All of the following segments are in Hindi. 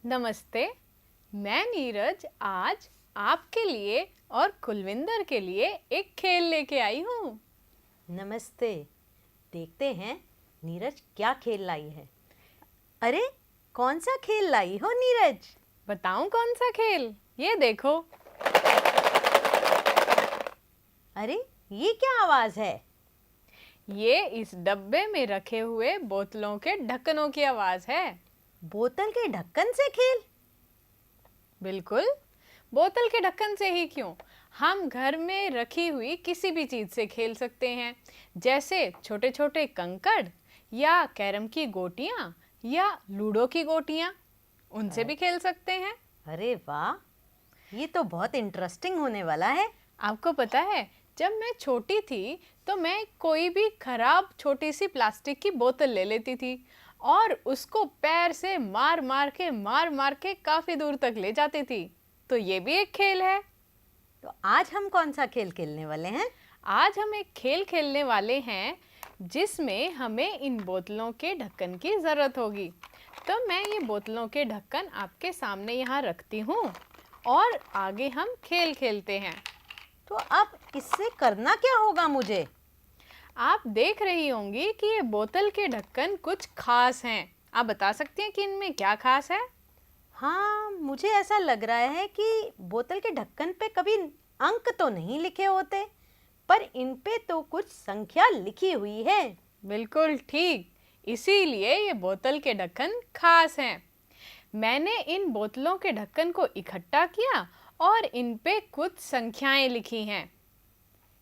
नमस्ते। मैं नीरज आज आपके लिए और कुलविंदर के लिए एक खेल लेके आई हूँ। नमस्ते। देखते हैं नीरज क्या खेल लाई है। अरे कौन सा खेल लाई हो नीरज? बताऊं कौन सा खेल? ये देखो। अरे ये क्या आवाज है? ये इस डब्बे में रखे हुए बोतलों के ढक्कनों की आवाज है। बोतल के ढक्कन से खेल? बिल्कुल, बोतल के ढक्कन से ही क्यों, हम घर में रखी हुई किसी भी चीज से खेल सकते हैं, जैसे छोटे छोटे कंकड़ या कैरम की गोटियां या लूडो की गोटियां, उनसे भी खेल सकते हैं। अरे वाह, ये तो बहुत इंटरेस्टिंग होने वाला है। आपको पता है, जब मैं छोटी थी तो मैं कोई भी खराब छोटी सी प्लास्टिक की बोतल ले लेती थी और उसको पैर से मार मार के काफी दूर तक ले जाती थी। तो ये भी एक खेल है। तो आज हम कौन सा खेल खेलने वाले हैं? आज हम एक खेल खेलने वाले हैं जिसमें हमें इन बोतलों के ढक्कन की जरूरत होगी। तो मैं ये बोतलों के ढक्कन आपके सामने यहाँ रखती हूँ और आगे हम खेल खेलते हैं। तो अब इससे करना क्या होगा मुझे? आप देख रही होंगी कि ये बोतल के ढक्कन कुछ खास हैं। आप बता सकती हैं कि इनमें क्या खास है? हाँ, मुझे ऐसा लग रहा है कि बोतल के ढक्कन पे कभी अंक तो नहीं लिखे होते, पर इन पे तो कुछ संख्या लिखी हुई है। बिल्कुल ठीक, इसीलिए ये बोतल के ढक्कन खास हैं। मैंने इन बोतलों के ढक्कन को इकट्ठा किया और इन पे कुछ संख्याएं लिखी हैं।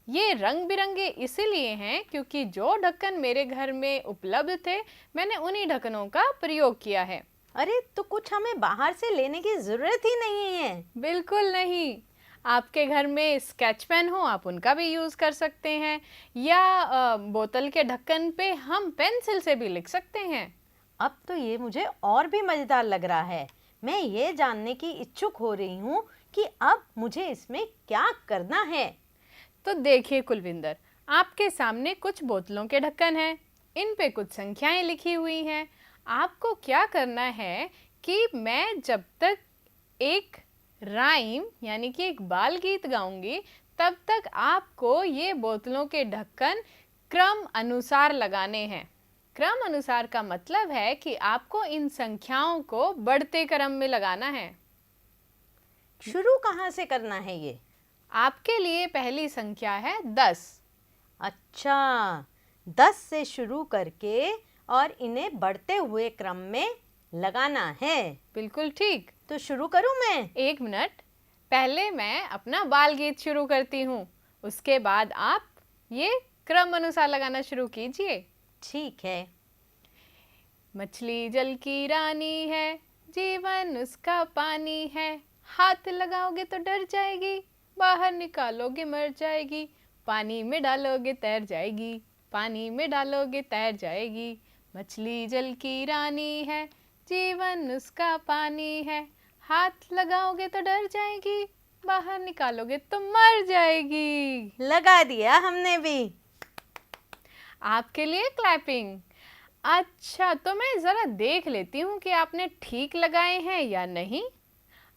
ये रंग बिरंगे इसीलिए हैं क्योंकि जो ढक्कन मेरे घर में उपलब्ध थे, मैंने उन्हीं ढक्कनों का प्रयोग किया है। अरे तो कुछ हमें बाहर से लेने की जरूरत ही नहीं है। बिल्कुल नहीं। आपके घर में स्केच पेन हो, आप उनका भी यूज कर सकते हैं, या बोतल के ढक्कन पे हम पेंसिल से भी लिख सकते हैं। अब तो ये मुझे और भी मजेदार लग रहा है। मैं ये जानने की इच्छुक हो रही हूँ कि अब मुझे इसमें क्या करना है। तो देखिए कुलविंदर, आपके सामने कुछ बोतलों के ढक्कन हैं, इन पे कुछ संख्याएं लिखी हुई हैं। आपको क्या करना है कि मैं जब तक एक राइम यानी कि एक बाल गीत गाऊंगी, तब तक आपको ये बोतलों के ढक्कन क्रम अनुसार लगाने हैं। क्रम अनुसार का मतलब है कि आपको इन संख्याओं को बढ़ते क्रम में लगाना है। शुरू कहाँ से करना है ये? आपके लिए पहली संख्या है 10। अच्छा, 10 से शुरू करके और इन्हें बढ़ते हुए क्रम में लगाना है। बिल्कुल ठीक। तो शुरू करूँ मैं? एक मिनट, पहले मैं अपना बाल गीत शुरू करती हूँ, उसके बाद आप ये क्रम अनुसार लगाना शुरू कीजिए। ठीक है। मछली जल की रानी है, जीवन उसका पानी है, हाथ लगाओगे तो डर जाएगी, बाहर निकालोगे मर जाएगी, पानी में डालोगे तैर जाएगी, पानी में डालोगे तैर जाएगी। मछली जल की रानी है, जीवन उसका पानी है, हाथ लगाओगे तो डर जाएगी, बाहर निकालोगे तो मर जाएगी। लगा दिया हमने भी। आपके लिए क्लैपिंग। अच्छा, तो मैं ज़रा देख लेती हूँ कि आपने ठीक लगाए हैं या नहीं।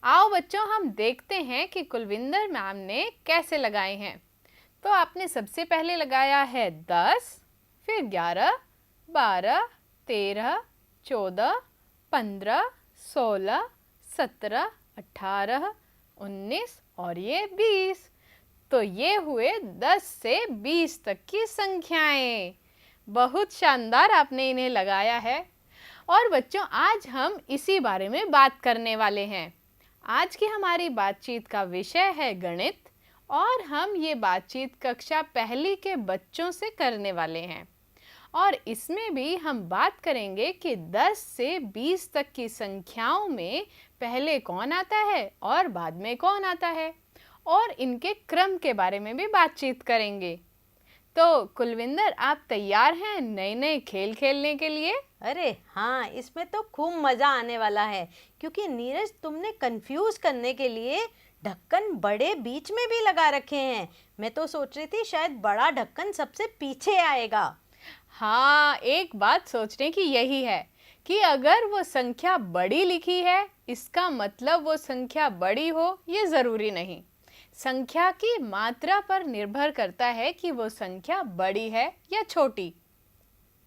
आओ बच्चों, हम देखते हैं कि कुलविंदर मैम ने कैसे लगाए हैं। तो आपने सबसे पहले लगाया है 10, फिर 11, 12, 13, 14, 15, 16, 17, 18, 19 और ये 20। तो ये हुए 10 से 20 तक की संख्याएं। बहुत शानदार आपने इन्हें लगाया है। और बच्चों, आज हम इसी बारे में बात करने वाले हैं। आज की हमारी बातचीत का विषय है गणित, और हम ये बातचीत कक्षा पहली के बच्चों से करने वाले हैं। और इसमें भी हम बात करेंगे कि 10 से 20 तक की संख्याओं में पहले कौन आता है और बाद में कौन आता है, और इनके क्रम के बारे में भी बातचीत करेंगे। तो कुलविंदर, आप तैयार हैं नए नए खेल खेलने के लिए? अरे हाँ, इसमें तो खूब मज़ा आने वाला है, क्योंकि नीरज तुमने कंफ्यूज करने के लिए ढक्कन बड़े बीच में भी लगा रखे हैं। मैं तो सोच रही थी शायद बड़ा ढक्कन सबसे पीछे आएगा। हाँ, एक बात सोचने की यही है कि अगर वो संख्या बड़ी लिखी है, इसका मतलब वो संख्या बड़ी हो, ये ज़रूरी नहीं। संख्या की मात्रा पर निर्भर करता है कि वो संख्या बड़ी है या छोटी।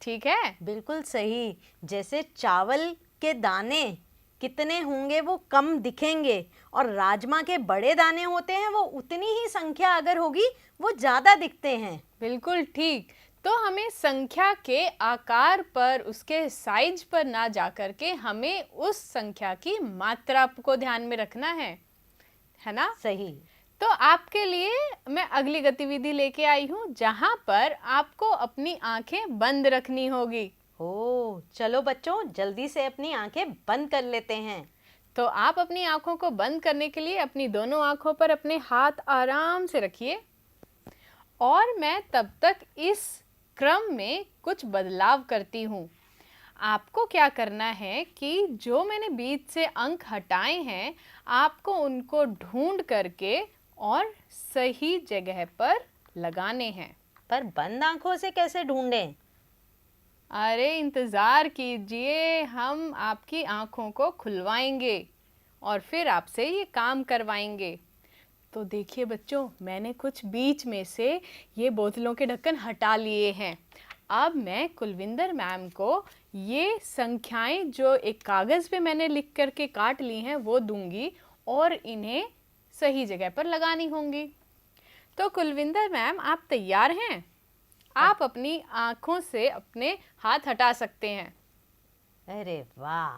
ठीक है? बिल्कुल सही। जैसे चावल के दाने कितने होंगे वो कम दिखेंगे, और राजमा के बड़े दाने होते हैं वो उतनी ही संख्या अगर होगी वो ज़्यादा दिखते हैं। बिल्कुल ठीक। तो हमें संख्या के आकार पर, उसके साइज पर ना जाकर के हमें उस संख्या की मात्रा को ध्यान में रखना है ना? सही। तो आपके लिए मैं अगली गतिविधि लेके आई हूँ, जहाँ पर आपको अपनी आंखें बंद रखनी होगी। ओ, चलो बच्चों, जल्दी से अपनी आंखें बंद कर लेते हैं। तो आप अपनी आंखों को बंद करने के लिए अपनी दोनों आंखों पर अपने हाथ आराम से रखिए, और मैं तब तक इस क्रम में कुछ बदलाव करती हूँ। आपको क्या करना है कि जो मैंने बीच से अंक हटाए हैं, आपको उनको ढूंढ करके और सही जगह पर लगाने हैं। पर बंद आंखों से कैसे ढूंढें? अरे इंतज़ार कीजिए, हम आपकी आंखों को खुलवाएंगे और फिर आपसे ये काम करवाएंगे। तो देखिए बच्चों, मैंने कुछ बीच में से ये बोतलों के ढक्कन हटा लिए हैं। अब मैं कुलविंदर मैम को ये संख्याएं जो एक कागज़ पे मैंने लिख करके काट ली हैं वो दूंगी, और इन्हें सही जगह पर लगानी होंगी। तो कुलविंदर मैम, आप तैयार हैं? आप अपनी आँखों से अपने हाथ हटा सकते हैं। अरे वाह!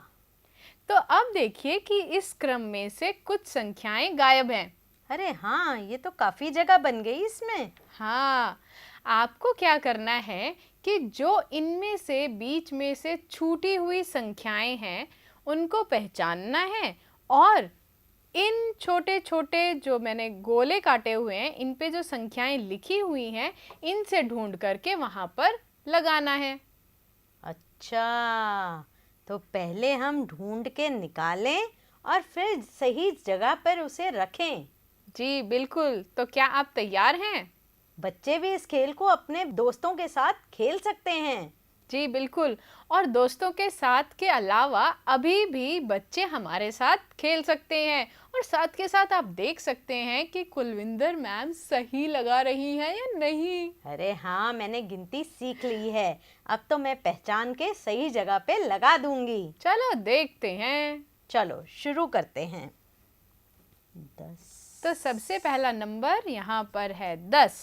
तो अब देखिए कि इस क्रम में से कुछ संख्याएं गायब हैं। अरे हाँ, ये तो काफ़ी जगह बन गई इसमें। हाँ, आपको क्या करना है कि जो इनमें से बीच में से छूटी हुई संख्याएं हैं, उनको पहचानना है, और इन छोटे छोटे जो मैंने गोले काटे हुए हैं, इन पे जो संख्याएं लिखी हुई हैं, इनसे ढूंढ करके वहाँ पर लगाना है। अच्छा, तो पहले हम ढूंढ के निकालें और फिर सही जगह पर उसे रखें। जी बिल्कुल। तो क्या आप तैयार हैं? बच्चे भी इस खेल को अपने दोस्तों के साथ खेल सकते हैं। जी बिल्कुल। और दोस्तों के साथ के अलावा अभी भी बच्चे हमारे साथ खेल सकते हैं, और साथ के साथ आप देख सकते हैं कि कुलविंदर मैम सही लगा रही हैं या नहीं। अरे हाँ, मैंने गिनती सीख ली है। अब तो मैं पहचान के सही जगह पे लगा दूंगी। चलो देखते हैं। चलो शुरू करते हैं। 10। तो सबसे पहला नंबर यहाँ पर है 10।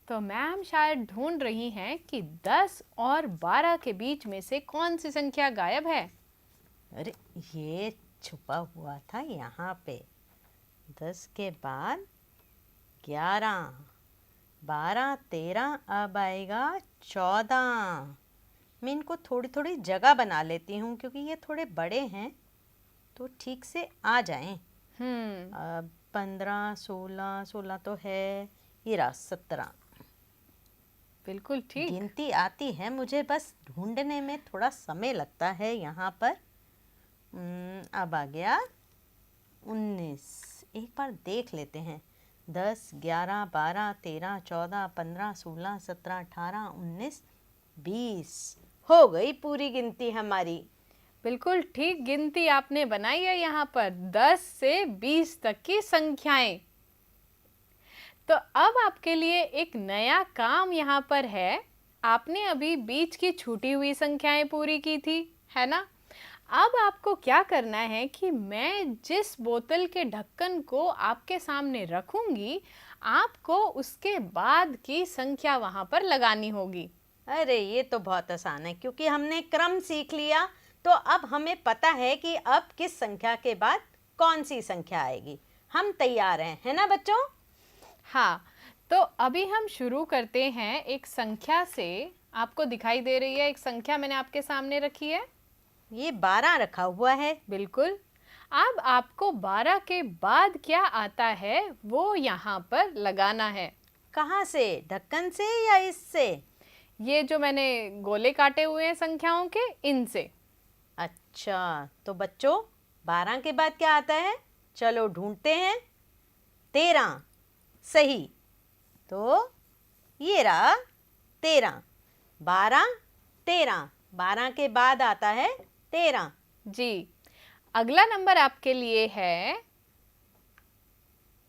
तो मैम शायद ढूंढ रही हैं कि 10 और 12 के बीच में से कौन सी संख्या गायब है। अरे, ये छुपा हुआ था यहाँ पे। 10 के बाद 11, 12, 13, अब आएगा 14। मैं इनको थोड़ी थोड़ी जगह बना लेती हूँ क्योंकि ये थोड़े बड़े हैं, तो ठीक से आ जाएं। अब 15, 16, 16 तो है, ये रहा 17। बिल्कुल ठीक। गिनती आती है मुझे, बस ढूंढने में थोड़ा समय लगता है यहाँ पर। अब आ गया 19। एक बार देख लेते हैं। 10, 11, 12, 13, 14, 15, 16, 17, 18, 19, 20। हो गई पूरी गिनती हमारी। बिल्कुल ठीक गिनती आपने बनाई है यहाँ पर, 10 से 20 तक की संख्याएं। तो अब आपके लिए एक नया काम यहाँ पर है। आपने अभी बीच की छूटी हुई संख्याएं पूरी की थी, है ना? अब आपको क्या करना है कि मैं जिस बोतल के ढक्कन को आपके सामने रखूंगी, आपको उसके बाद की संख्या वहाँ पर लगानी होगी। अरे, ये तो बहुत आसान है क्योंकि हमने क्रम सीख लिया, तो अब हमें पता है कि अब किस संख्या के बाद कौन सी संख्या आएगी। हम तैयार हैं, है ना बच्चों? हाँ, तो अभी हम शुरू करते हैं एक संख्या से। आपको दिखाई दे रही है एक संख्या मैंने आपके सामने रखी है। ये 12 रखा हुआ है। बिल्कुल। अब आपको 12 के बाद क्या आता है वो यहाँ पर लगाना है। कहाँ से? ढक्कन से या इससे? ये जो मैंने गोले काटे हुए हैं संख्याओं के, इनसे। अच्छा, तो बच्चों 12 के बाद क्या आता है? चलो ढूंढते हैं। 13। सही, तो ये रहा 13। 12, 13, 12 के बाद आता है 13। जी, अगला नंबर आपके लिए है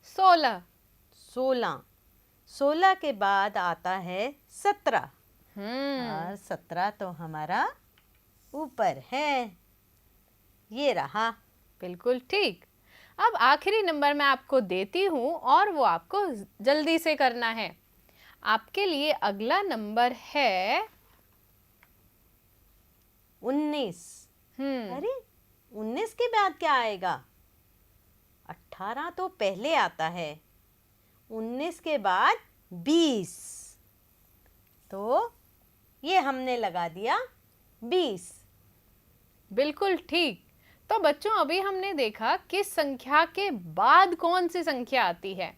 16। 16। 16 के बाद आता है 17। हम्म, और 17 तो हमारा ऊपर है, ये रहा। बिल्कुल ठीक। अब आखिरी नंबर मैं आपको देती हूँ और वो आपको जल्दी से करना है। आपके लिए अगला नंबर है 19। हम्म, अरे 19 के बाद क्या आएगा? 18 तो पहले आता है। 19 के बाद 20, तो ये हमने लगा दिया 20। बिल्कुल ठीक। तो बच्चों, अभी हमने देखा किस संख्या के बाद कौन सी संख्या आती है।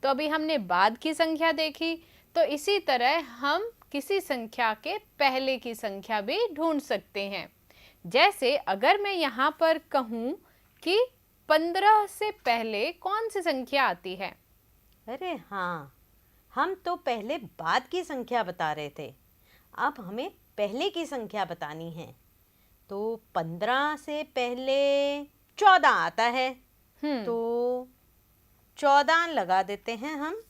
तो अभी हमने बाद की संख्या देखी, तो इसी तरह हम किसी संख्या के पहले की संख्या भी ढूंढ सकते हैं। जैसे अगर मैं यहाँ पर कहूँ कि 15 से पहले कौन सी संख्या आती है। अरे हाँ, हम तो पहले बाद की संख्या बता रहे थे, अब हमें पहले की संख्या बतानी है। तो 15 से पहले 14 आता है, तो 14 लगा देते हैं हम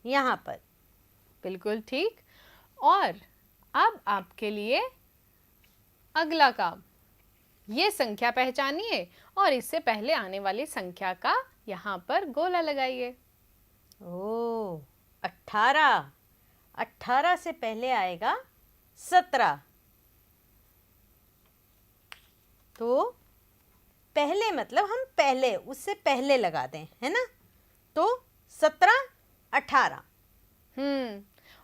यहाँ पर। बिल्कुल ठीक। और अब आपके लिए अगला काम, ये संख्या पहचानिए और इससे पहले आने वाली संख्या का यहाँ पर गोला लगाइए। ओ 18। 18 से पहले आएगा 17, तो पहले मतलब हम पहले उससे पहले लगा दें, है ना? तो 17, 18।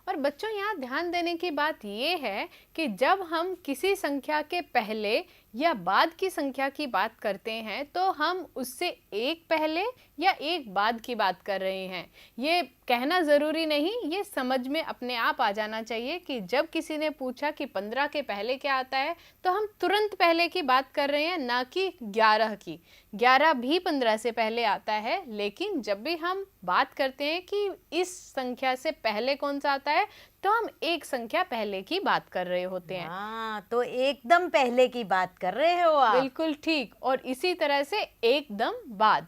और बच्चों, यहाँ ध्यान देने की बात ये है कि जब हम किसी संख्या के पहले या बाद की संख्या की बात करते हैं तो हम उससे एक पहले या एक बाद की बात कर रहे हैं। ये कहना ज़रूरी नहीं, ये समझ में अपने आप आ जाना चाहिए कि जब किसी ने पूछा कि 15 के पहले क्या आता है तो हम तुरंत पहले की बात कर रहे हैं, ना कि 11 की। 11 भी 15 से पहले आता है, लेकिन जब भी हम बात करते हैं कि इस संख्या से पहले कौन सा आता है तो हम एक संख्या पहले की बात कर रहे होते हैं। हाँ, तो एकदम पहले की बात कर रहे हो आप। बिल्कुल ठीक। और इसी तरह से एकदम बाद।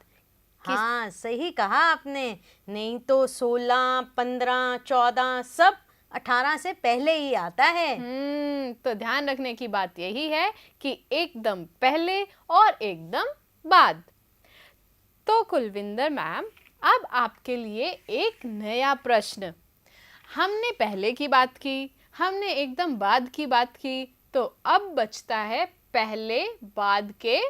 हाँ, सही कहा आपने। नहीं तो 16, 15, 14 सब 18 से पहले ही आता है। तो ध्यान रखने की बात यही है कि एकदम पहले और एकदम बाद। तो कुलविंदर मैम, अब आपके लिए एक नया प्रश्न। हमने पहले की बात की, हमने एकदम बाद की बात की, तो अब बचता है पहले बाद के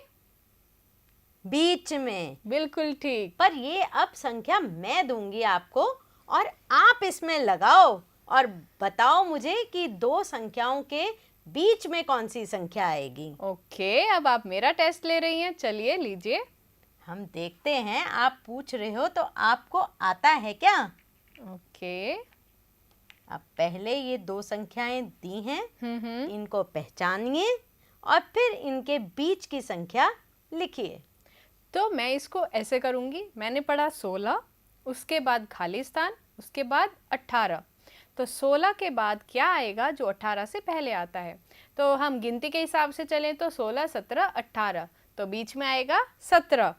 बीच में। बिल्कुल ठीक। पर ये अब संख्या मैं दूंगी आपको और आप इसमें लगाओ और बताओ मुझे कि दो संख्याओं के बीच में कौन सी संख्या आएगी। ओके, अब आप मेरा टेस्ट ले रही हैं, चलिए लीजिए। हम देखते हैं, आप पूछ रहे हो तो आपको आता है क्या? ओके। अब पहले ये दो संख्याएं दी हैं, हम्म। इनको पहचानिए और फिर इनके बीच की संख्या लिखिए। तो मैं इसको ऐसे करूँगी, मैंने पढ़ा 16, उसके बाद खाली स्थान, उसके बाद 18। तो 16 के बाद क्या आएगा जो 18 से पहले आता है? तो हम गिनती के हिसाब से चलें तो 16, 17, 18, तो बीच में आएगा 17।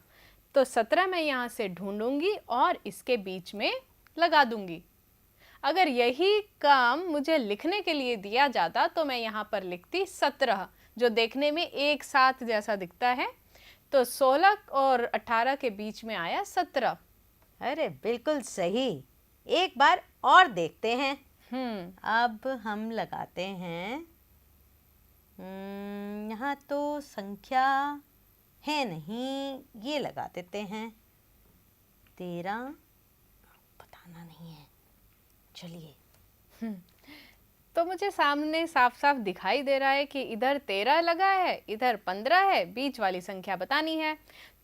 तो 17 मैं यहाँ से ढूंढूंगी और इसके बीच में लगा दूंगी। अगर यही काम मुझे लिखने के लिए दिया जाता तो मैं यहाँ पर लिखती 17, जो देखने में एक साथ जैसा दिखता है। तो 16 और 18 के बीच में आया 17। अरे बिल्कुल सही। एक बार और देखते हैं। अब हम लगाते हैं, यहाँ तो संख्या है नहीं, ये लगा देते हैं 13। बताना नहीं है, चलिए। तो मुझे सामने साफ साफ दिखाई दे रहा है कि इधर 13 लगा है, इधर 15 है, बीच वाली संख्या बतानी है।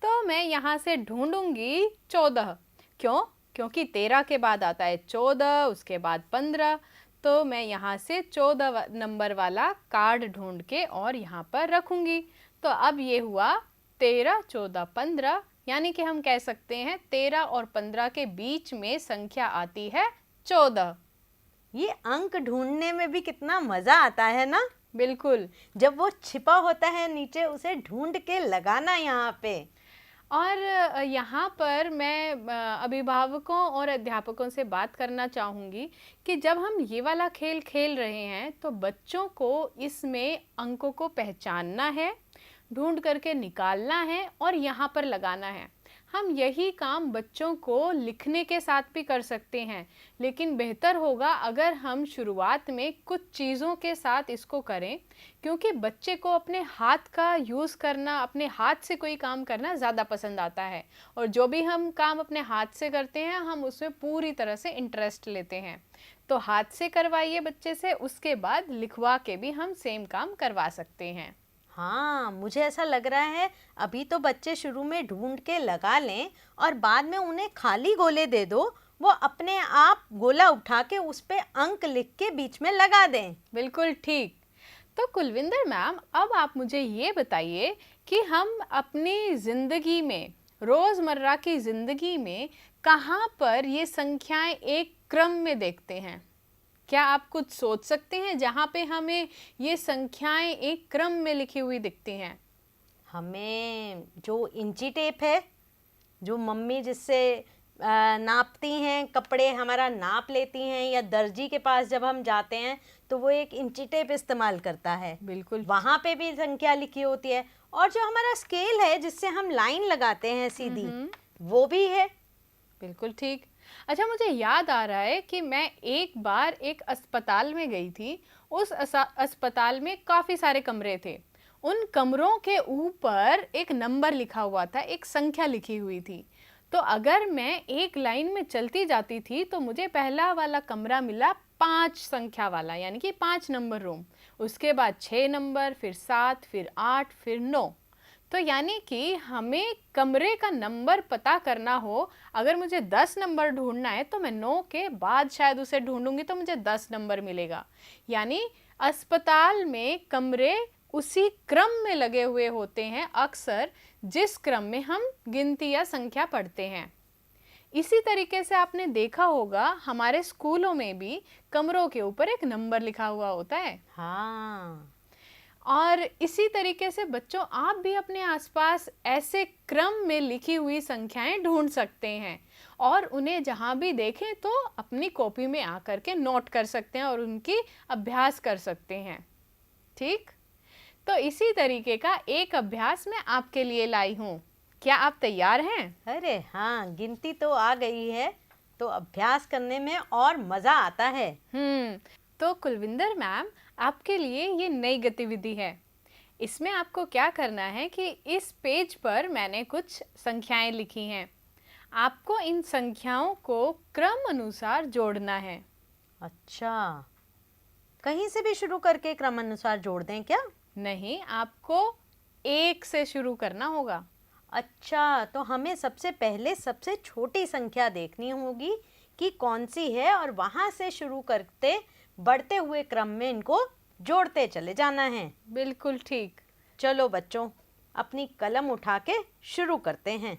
तो मैं यहाँ से ढूंढूंगी 14। क्यों? क्योंकि 13 के बाद आता है 14, उसके बाद 15। तो मैं यहाँ से 14 नंबर वाला कार्ड ढूंढ के और यहाँ पर रखूंगी। तो अब ये हुआ 13, 14, 15, यानी कि हम कह सकते हैं 13 और 15 के बीच में संख्या आती है 14। ये अंक ढूंढने में भी कितना मजा आता है ना। बिल्कुल। जब वो छिपा होता है नीचे, उसे ढूंढ के लगाना यहाँ पे। और यहाँ पर मैं अभिभावकों और अध्यापकों से बात करना चाहूँगी कि जब हम ये वाला खेल खेल रहे हैं तो बच्चों को इसमें अंकों को पहचानना है, ढूंढ करके निकालना है और यहाँ पर लगाना है। हम यही काम बच्चों को लिखने के साथ भी कर सकते हैं, लेकिन बेहतर होगा अगर हम शुरुआत में कुछ चीज़ों के साथ इसको करें, क्योंकि बच्चे को अपने हाथ का यूज़ करना, अपने हाथ से कोई काम करना ज़्यादा पसंद आता है और जो भी हम काम अपने हाथ से करते हैं हम उसमें पूरी तरह से इंटरेस्ट लेते हैं। तो हाथ से करवाइए बच्चे से, उसके बाद लिखवा के भी हम सेम काम करवा सकते हैं। हाँ, मुझे ऐसा लग रहा है अभी तो बच्चे शुरू में ढूंढ के लगा लें और बाद में उन्हें खाली गोले दे दो, वो अपने आप गोला उठा के उस पे अंक लिख के बीच में लगा दें। बिल्कुल ठीक। तो कुलविंदर मैम, अब आप मुझे ये बताइए कि हम अपनी ज़िंदगी में, रोज़मर्रा की ज़िंदगी में कहाँ पर ये संख्याएं एक क्रम में देखते हैं? क्या आप कुछ सोच सकते हैं जहाँ पे हमें ये संख्याएं एक क्रम में लिखी हुई दिखती हैं? हमें जो इंची टेप है, जो मम्मी जिससे नापती हैं, कपड़े हमारा नाप लेती हैं, या दर्जी के पास जब हम जाते हैं तो वो एक इंची टेप इस्तेमाल करता है, बिल्कुल। वहाँ पे भी संख्या लिखी होती है। और जो हमारा स्केल है जिससे हम लाइन लगाते हैं सीधी, वो भी है। बिल्कुल ठीक। अच्छा, मुझे याद आ रहा है कि मैं एक बार एक अस्पताल में गई थी। उस अस्पताल में काफ़ी सारे कमरे थे। उन कमरों के ऊपर एक नंबर लिखा हुआ था, एक संख्या लिखी हुई थी। तो अगर मैं एक लाइन में चलती जाती थी तो मुझे पहला वाला कमरा मिला 5 संख्या वाला, यानी कि 5 नंबर रूम। उसके बाद 6 नंबर, फिर 7, फिर 8, फिर 9। तो यानी कि हमें कमरे का नंबर पता करना हो, अगर मुझे 10 नंबर ढूंढना है तो मैं 9 के बाद शायद उसे ढूंढूंगी तो मुझे 10 नंबर मिलेगा। यानी अस्पताल में कमरे उसी क्रम में लगे हुए होते हैं अक्सर, जिस क्रम में हम गिनती या संख्या पढ़ते हैं। इसी तरीके से आपने देखा होगा हमारे स्कूलों में भी कमरों के ऊपर एक नंबर लिखा हुआ होता है। हाँ, और इसी तरीके से बच्चों, आप भी अपने आसपास ऐसे क्रम में लिखी हुई संख्याएं ढूंढ सकते हैं और उन्हें जहां भी देखें तो अपनी कॉपी में आकर के नोट कर सकते हैं और उनकी अभ्यास कर सकते हैं। ठीक, तो इसी तरीके का एक अभ्यास मैं आपके लिए लाई हूँ। क्या आप तैयार हैं? अरे हाँ, गिनती तो आ गई है तो अभ्यास करने में और मज़ा आता है। तो कुलविंदर मैम, आपके लिए ये नई गतिविधि है। इसमें आपको क्या करना है कि इस पेज पर मैंने कुछ संख्याएं लिखी हैं। आपको इन संख्याओं को क्रम अनुसार जोड़ना है। अच्छा, कहीं से भी शुरू करके क्रमानुसार जोड़ दें क्या? नहीं, आपको 1 से शुरू करना होगा। अच्छा, तो हमें सबसे पहले सबसे छोटी संख्या देखनी होगी कि कौन सी है और वहाँ से शुरू करते बढ़ते हुए क्रम में इनको जोड़ते चले जाना है। बिल्कुल ठीक। चलो बच्चों, अपनी कलम उठा के शुरू करते हैं।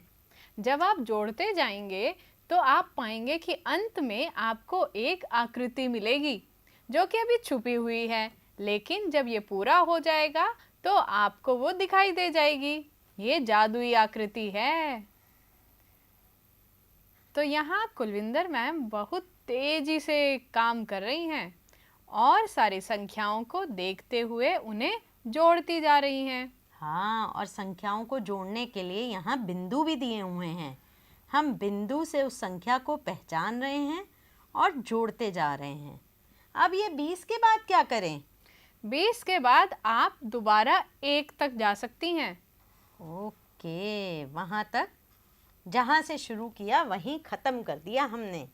जब आप जोड़ते जाएंगे तो आप पाएंगे कि अंत में आपको एक आकृति मिलेगी जो कि अभी छुपी हुई है, लेकिन जब ये पूरा हो जाएगा तो आपको वो दिखाई दे जाएगी। ये जादुई आकृति है। तो यहाँ कुलविंदर मैम बहुत तेजी से काम कर रही हैं और सारी संख्याओं को देखते हुए उन्हें जोड़ती जा रही हैं। हाँ, और संख्याओं को जोड़ने के लिए यहाँ बिंदु भी दिए हुए हैं। हम बिंदु से उस संख्या को पहचान रहे हैं और जोड़ते जा रहे हैं। अब ये 20 के बाद क्या करें? 20 के बाद आप दोबारा 1 तक जा सकती हैं। ओके, वहाँ तक जहाँ से शुरू किया वहीं ख़त्म कर दिया हमने।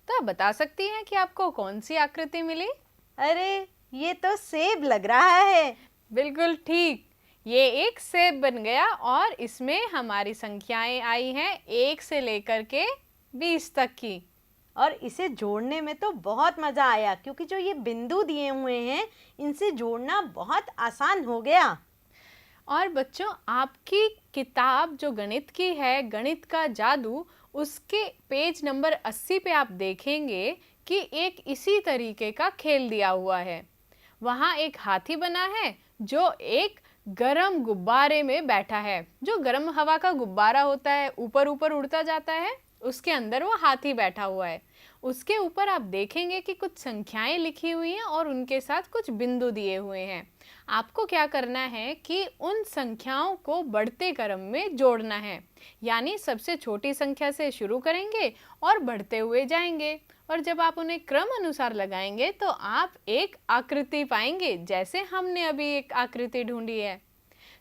तो आप बता सकती हैं कि आपको कौन सी आकृति मिली? अरे, ये तो सेब लग रहा है। बिल्कुल ठीक, ये एक सेब बन गया और इसमें हमारी संख्याएं आई हैं 1 से लेकर के 20 तक की। और इसे जोड़ने में तो बहुत मज़ा आया, क्योंकि जो ये बिंदु दिए हुए हैं इनसे जोड़ना बहुत आसान हो गया। और बच्चों, आपकी किताब जो गणित की है, गणित का जादू, उसके पेज नंबर 80 पे आप देखेंगे कि एक इसी तरीके का खेल दिया हुआ है। वहाँ एक हाथी बना है जो एक गरम गुब्बारे में बैठा है। जो गरम हवा का गुब्बारा होता है, ऊपर ऊपर उड़ता जाता है, उसके अंदर वो हाथी बैठा हुआ है। उसके ऊपर आप देखेंगे कि कुछ संख्याएं लिखी हुई हैं और उनके साथ कुछ बिंदु दिए हुए हैं। आपको क्या करना है कि उन संख्याओं को बढ़ते क्रम में जोड़ना है। यानी सबसे छोटी संख्या से शुरू करेंगे और बढ़ते हुए जाएंगे, और जब आप उन्हें क्रम अनुसार लगाएंगे तो आप एक आकृति पाएंगे, जैसे हमने अभी एक आकृति ढूंढी है।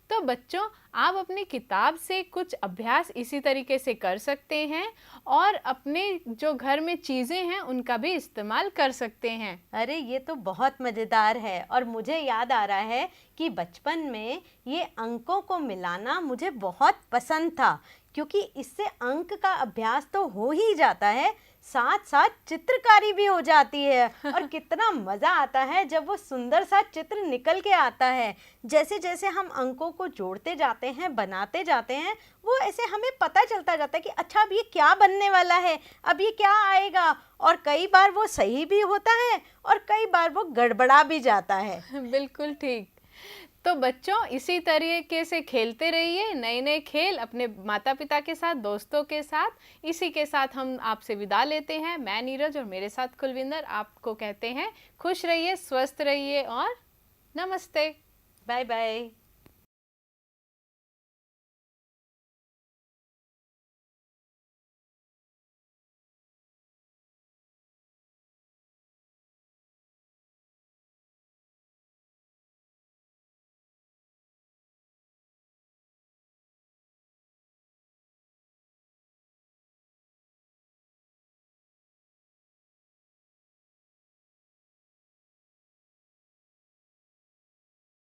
तो बच्चों, आप अपनी किताब से कुछ अभ्यास इसी तरीके से कर सकते हैं और अपने जो घर में चीज़ें हैं उनका भी इस्तेमाल कर सकते हैं। अरे ये तो बहुत मज़ेदार है। और मुझे याद आ रहा है कि बचपन में ये अंकों को मिलाना मुझे बहुत पसंद था, क्योंकि इससे अंक का अभ्यास तो हो ही जाता है, साथ साथ चित्रकारी भी हो जाती है। और कितना मज़ा आता है जब वो सुंदर सा चित्र निकल के आता है। जैसे जैसे हम अंकों को जोड़ते जाते हैं, बनाते जाते हैं, वो ऐसे हमें पता चलता जाता है कि अच्छा अब ये क्या बनने वाला है, अब ये क्या आएगा। और कई बार वो सही भी होता है और कई बार वो गड़बड़ा भी जाता है। बिल्कुल ठीक। तो बच्चों, इसी तरीके से खेलते रहिए नए नए खेल अपने माता पिता के साथ, दोस्तों के साथ। इसी के साथ हम आपसे विदा लेते हैं। मैं नीरज और मेरे साथ कुलविंदर आपको कहते हैं खुश रहिए, स्वस्थ रहिए और नमस्ते। Bye bye.